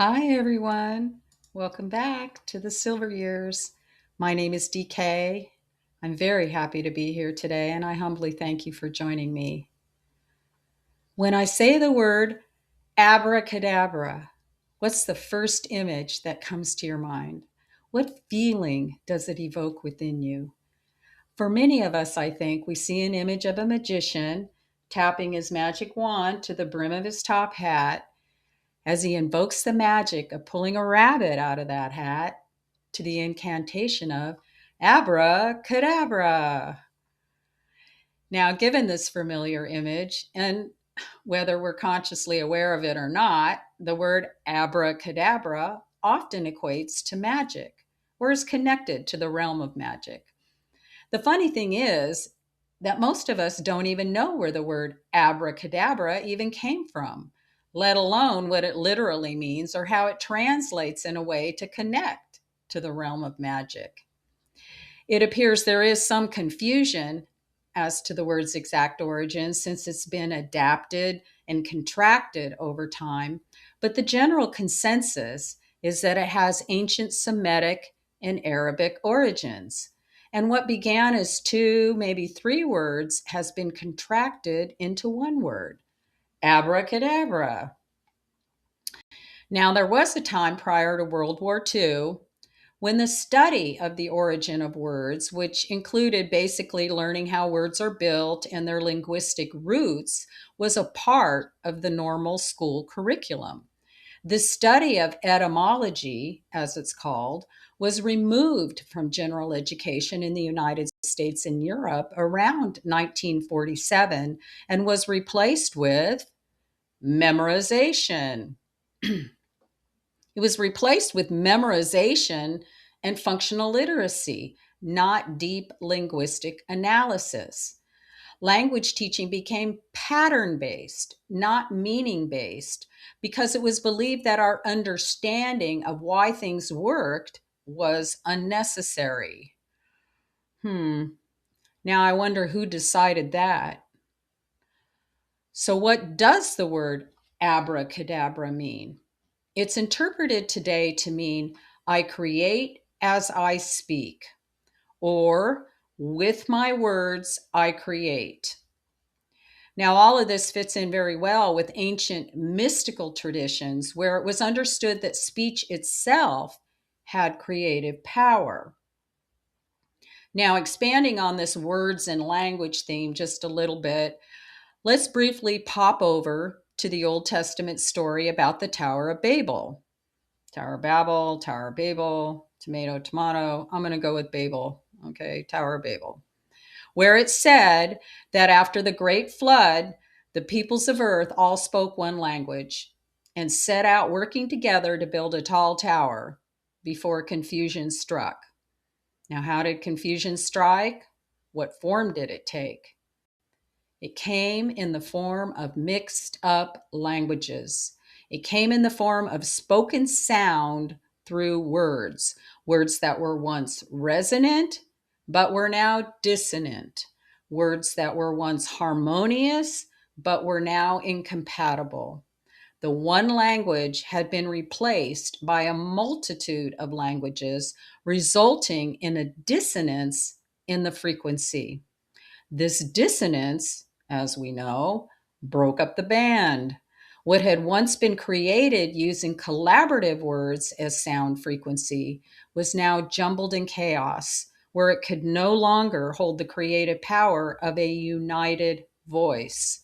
Hi, everyone. Welcome back to the Silver Years. My name is DK. I'm very happy to be here today, and I humbly thank you for joining me. When I say the word abracadabra, what's the first image that comes to your mind? What feeling does it evoke within you? For many of us, I think, we see an image of a magician tapping his magic wand to the brim of his top hat as he invokes the magic of pulling a rabbit out of that hat to the incantation of Abracadabra. Now, given this familiar image, and whether we're consciously aware of it or not, the word abracadabra often equates to magic or is connected to the realm of magic. The funny thing is that most of us don't even know where the word abracadabra even came from, let alone what it literally means or how it translates in a way to connect to the realm of magic. It appears there is some confusion as to the word's exact origin since it's been adapted and contracted over time, but the general consensus is that it has ancient Semitic and Arabic origins. And what began as two, maybe three words has been contracted into one word, abracadabra. Now, there was a time prior to World War II when the study of the origin of words, which included basically learning how words are built and their linguistic roots, was a part of the normal school curriculum. The study of etymology, as it's called, was removed from general education in the United States and Europe around 1947 and was replaced with memorization. It was replaced with memorization and functional literacy, not deep linguistic analysis. Language teaching became pattern based, not meaning based, because it was believed that our understanding of why things worked was unnecessary. Now I wonder who decided that. So, what does the word abracadabra mean? It's interpreted today to mean I create as I speak, or with my words, I create. Now, all of this fits in very well with ancient mystical traditions where it was understood that speech itself had creative power. Now, expanding on this words and language theme just a little bit, let's briefly pop over to the Old Testament story about the Tower of Babel. Tower of Babel, Tower of Babel, tomato, tomato. I'm going to go with Babel. Okay, Tower of Babel, where it said that after the great flood, the peoples of earth all spoke one language and set out working together to build a tall tower before confusion struck. Now, how did confusion strike? What form did it take? It came in the form of mixed up languages. It came in the form of spoken sound through words, words that were once resonant but were now dissonant, words that were once harmonious but were now incompatible. The one language had been replaced by a multitude of languages, resulting in a dissonance in the frequency. This dissonance, as we know, broke up the band. What had once been created using collaborative words as sound frequency was now jumbled in chaos, where it could no longer hold the creative power of a united voice,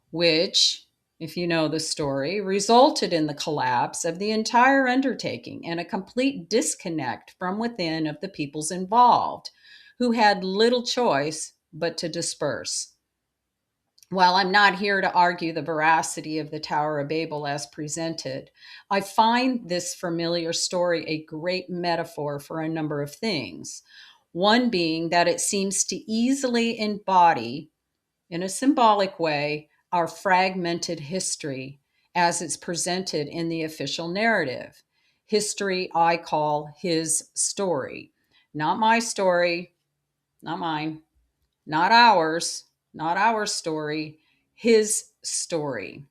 which, if you know the story, resulted in the collapse of the entire undertaking and a complete disconnect from within of the peoples involved, who had little choice but to disperse. While I'm not here to argue the veracity of the Tower of Babel as presented, I find this familiar story a great metaphor for a number of things. One being that it seems to easily embody, in a symbolic way, our fragmented history as it's presented in the official narrative. History I call his story. Not my story, not mine, not our story, his story.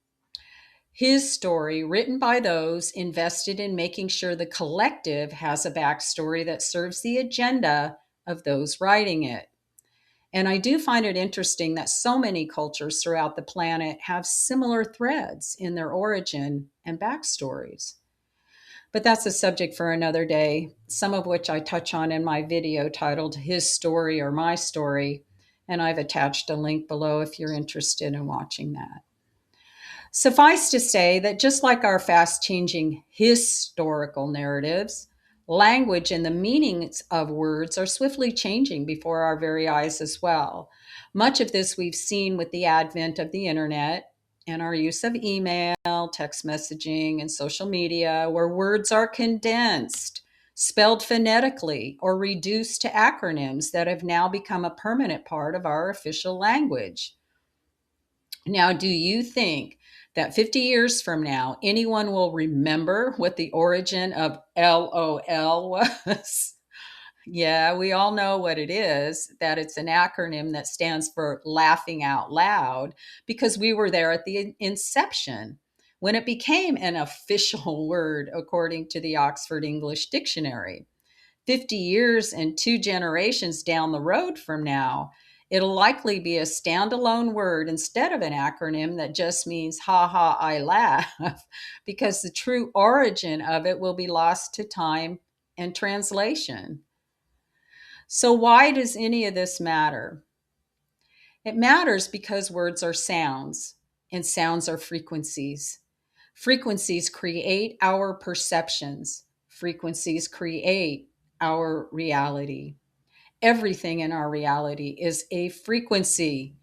His story, written by those invested in making sure the collective has a backstory that serves the agenda of those writing it. And I do find it interesting that so many cultures throughout the planet have similar threads in their origin and backstories. But that's a subject for another day, some of which I touch on in my video titled His Story or My Story. And I've attached a link below if you're interested in watching that. Suffice to say that just like our fast changing historical narratives, language and the meanings of words are swiftly changing before our very eyes as well. Much of this we've seen with the advent of the internet and our use of email, text messaging, and social media, where words are condensed, spelled phonetically, or reduced to acronyms that have now become a permanent part of our official language. Now, do you think that 50 years from now, anyone will remember what the origin of LOL was? Yeah, we all know what it is, that it's an acronym that stands for laughing out loud, because we were there at the inception when it became an official word according to the Oxford English Dictionary. 50 years and two generations down the road from now, it'll likely be a standalone word instead of an acronym that just means ha ha, I laugh, because the true origin of it will be lost to time and translation. So, why does any of this matter? It matters because words are sounds, and sounds are frequencies. Frequencies create our perceptions, frequencies create our reality. Everything in our reality is a frequency.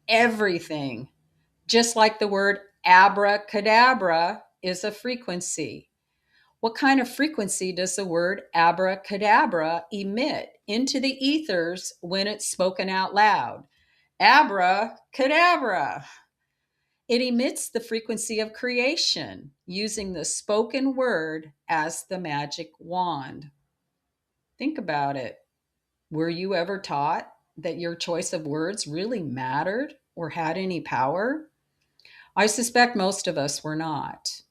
Everything. Just like the word abracadabra is a frequency. What kind of frequency does the word abracadabra emit into the ethers when it's spoken out loud? Abracadabra. It emits the frequency of creation using the spoken word as the magic wand. Think about it. Were you ever taught that your choice of words really mattered or had any power? I suspect most of us were not.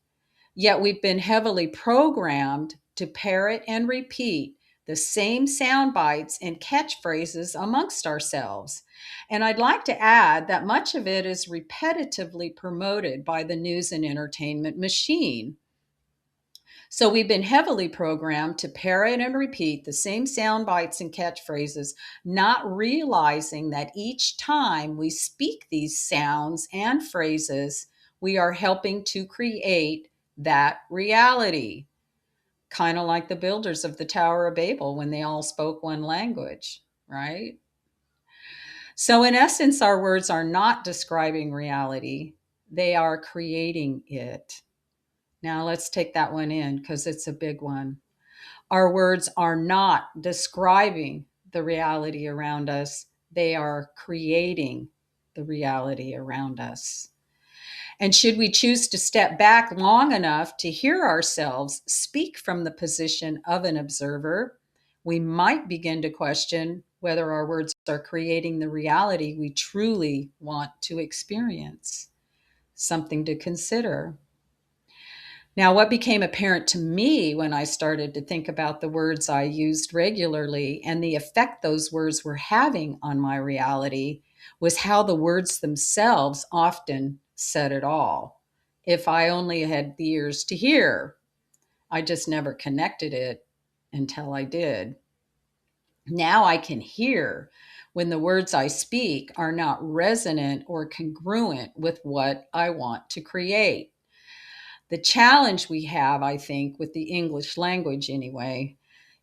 Yet we've been heavily programmed to parrot and repeat the same sound bites and catchphrases amongst ourselves. And I'd like to add that much of it is repetitively promoted by the news and entertainment machine. So we've been heavily programmed to parrot and repeat the same sound bites and catchphrases, not realizing that each time we speak these sounds and phrases, we are helping to create that reality. Kind of like the builders of the Tower of Babel when they all spoke one language, right? So, in essence, our words are not describing reality, they are creating it. Now, let's take that one in because it's a big one. Our words are not describing the reality around us, they are creating the reality around us. And should we choose to step back long enough to hear ourselves speak from the position of an observer, we might begin to question whether our words are creating the reality we truly want to experience. Something to consider. Now, what became apparent to me when I started to think about the words I used regularly and the effect those words were having on my reality was how the words themselves often said it all. If I only had the ears to hear, I just never connected it until I did. Now I can hear when the words I speak are not resonant or congruent with what I want to create. The challenge we have, I think, with the English language anyway,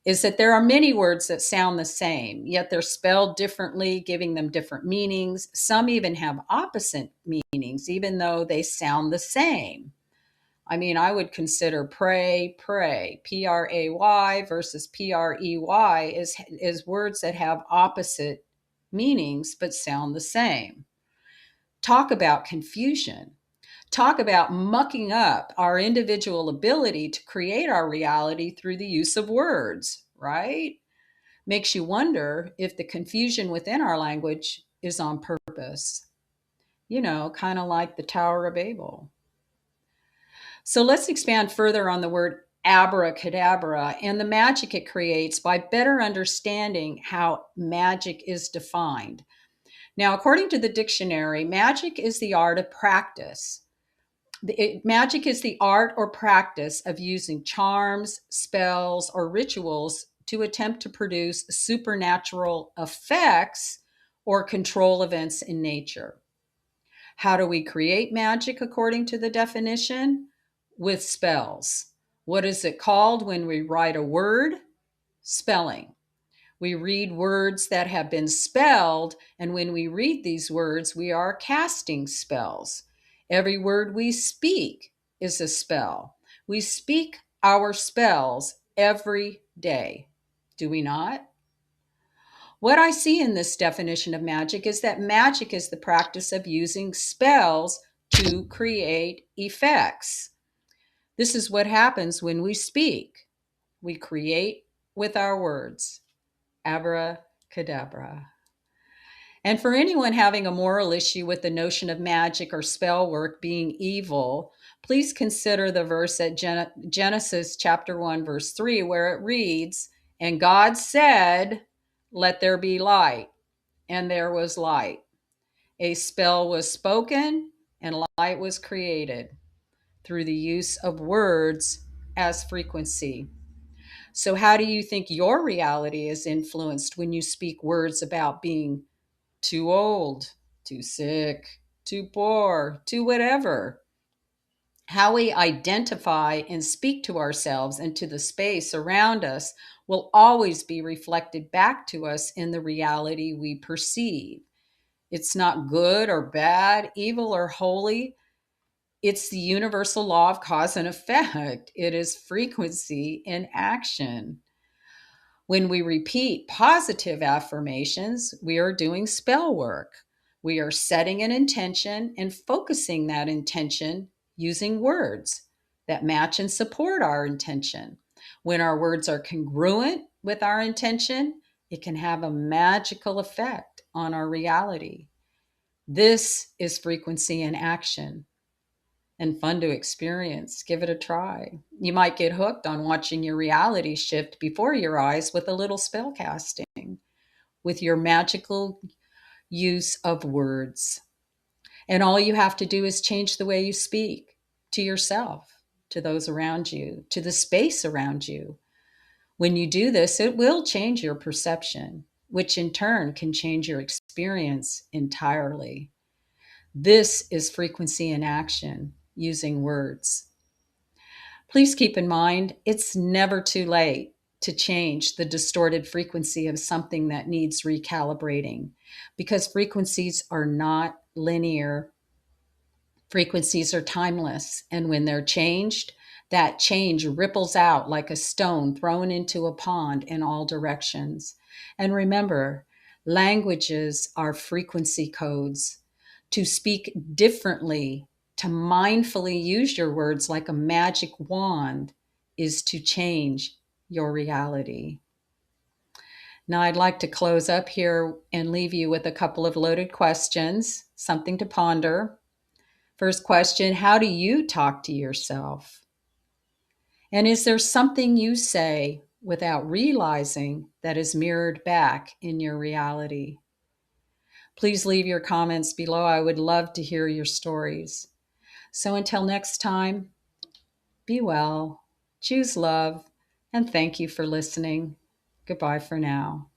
is that there are many words that sound the same, yet they're spelled differently, giving them different meanings. Some even have opposite meanings, even though they sound the same. I mean, I would consider pray, P R A Y versus P R E Y is words that have opposite meanings but sound the same. Talk about confusion. Talk about mucking up our individual ability to create our reality through the use of words, right? Makes you wonder if the confusion within our language is on purpose. You know, kind of like the Tower of Babel. So let's expand further on the word abracadabra and the magic it creates by better understanding how magic is defined. Now, according to the dictionary, magic is the art of practice. Magic is the art or practice of using charms, spells, or rituals to attempt to produce supernatural effects or control events in nature. How do we create magic according to the definition? With spells. What is it called when we write a word? Spelling. We read words that have been spelled, and when we read these words, we are casting spells. Every word we speak is a spell. We speak our spells every day. Do we not? What I see in this definition of magic is that magic is the practice of using spells to create effects. This is what happens when we speak. We create with our words. Abracadabra. And for anyone having a moral issue with the notion of magic or spell work being evil, please consider the verse at Genesis chapter 1, verse 3, where it reads, "And God said, let there be light, and there was light. A spell was spoken, and light was created through the use of words as frequency." So, how do you think your reality is influenced when you speak words about being too old, too sick, too poor, too whatever? How we identify and speak to ourselves and to the space around us will always be reflected back to us in the reality we perceive. It's not good or bad, evil or holy. It's the universal law of cause and effect. It is frequency in action. When we repeat positive affirmations, we are doing spell work. We are setting an intention and focusing that intention using words that match and support our intention. When our words are congruent with our intention, it can have a magical effect on our reality. This is frequency in action and fun to experience. Give it a try. You might get hooked on watching your reality shift before your eyes with a little spell casting, with your magical use of words. And all you have to do is change the way you speak to yourself, to those around you, to the space around you. When you do this, it will change your perception, which in turn can change your experience entirely. This is frequency in action using words. Please keep in mind, it's never too late to change the distorted frequency of something that needs recalibrating because frequencies are not linear. Frequencies are timeless, and when they're changed, that change ripples out like a stone thrown into a pond in all directions. And remember, languages are frequency codes. To speak differently, to mindfully use your words like a magic wand, is to change your reality. Now, I'd like to close up here and leave you with a couple of loaded questions, something to ponder. First question, how do you talk to yourself? And is there something you say without realizing that is mirrored back in your reality? Please leave your comments below. I would love to hear your stories. So until next time, be well, choose love, and thank you for listening. Goodbye for now.